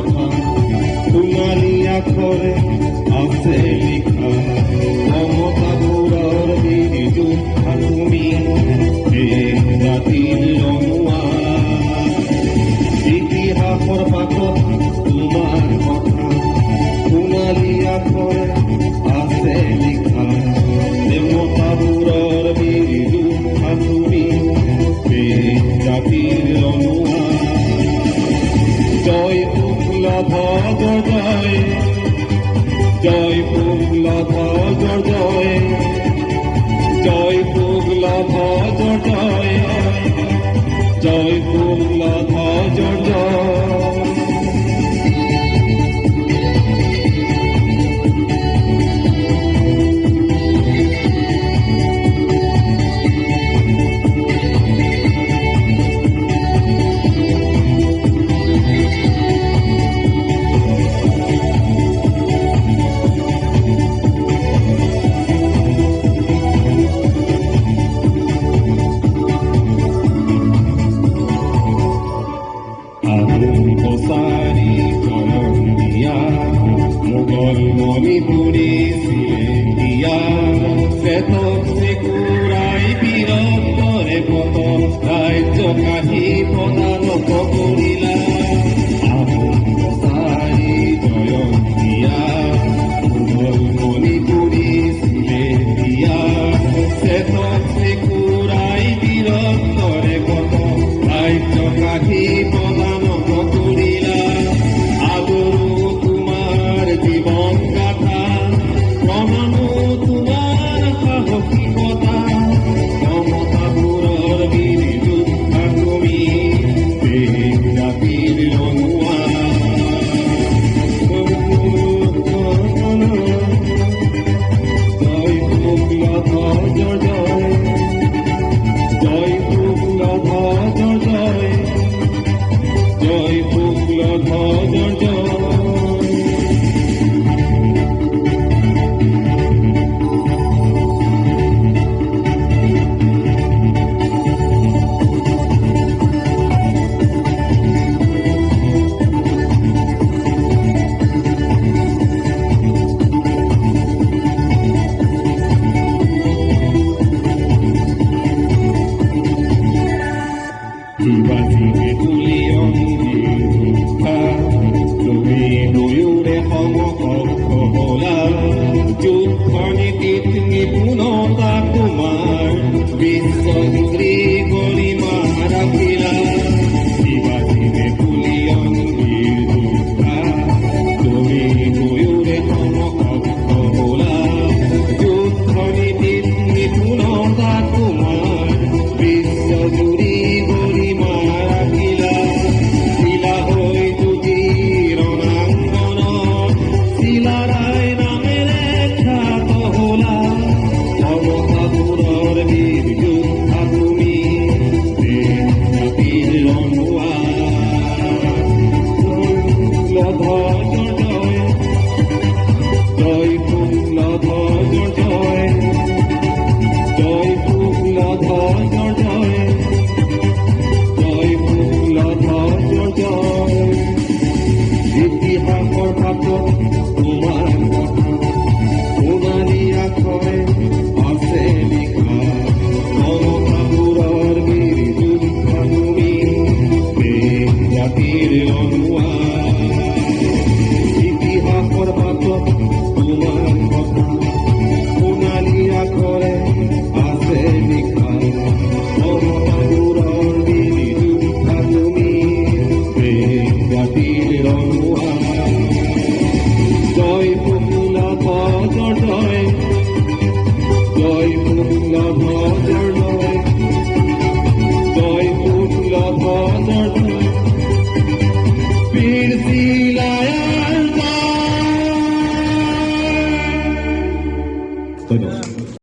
কথা সোণালী আখৰে আছে লিখা মমতাবোৰৰ বিজু তুমি জাতিৰ ৰঙুৱা ইতিহাসৰ পাতত তোমাৰ কথা সোণালী আখৰে আছে লিখা মমতাবোৰৰ বিজু তুমি জাতিৰ ৰঙুৱা জয় শুক্লধ্বজ জয় জয় শুক্লধ্বজ জয় জয় শুক্লধ্বজ জয় জয় শুক্লধ্বজ জয় মণিপুৰী চিলেন্দিয়া চেতক চেকুৰাই বীৰত্বৰে পত ৰাজ্য কাহি প্ৰদান কৰিলা আহোমচাৰী জয়ন্তীয়া মণিপুৰী চিলেন্দিয়া চেতক চেকুৰাই বীৰত্বৰে পত ৰাজ্য কাহি প্ৰদান কৰিলা জীবন গাথা প্ৰমাণো তোমাৰ সাহসিকতা মমতাবোৰৰ বিজু তুমি জাতিৰ ৰঙুৱা জয় শুক্লধ্বজ জয় জয় শুক্লধ্বজ জয় জয় শুক্লধ্বজ জয় জীৱাজীৱে তুলি অংগীতা তুমি দুয়োৰে সমকক্ষ হলা যুদ্ধ নীতিত নিপুণতা তোমাৰ বিশ্বজুৰি গৰিমা ৰাখিলা জীৱাজীৱে তুলি অংগীতা তুমি দুয়োৰে সমকক্ষ হলা যুদ্ধ নীতিত নিপুণতা তোমাৰ বিশ্বজুৰি জয় শুক্লধ্বজ জয় জয় শুক্লধ্বজ জয় জয় শুক্লধ্বজ জয় ইতিহাসৰ পাতত তোমাৰ কথা সোণালী আখৰে আছে লিখা মমতাবোৰৰ বিজু তুমি জাতিৰ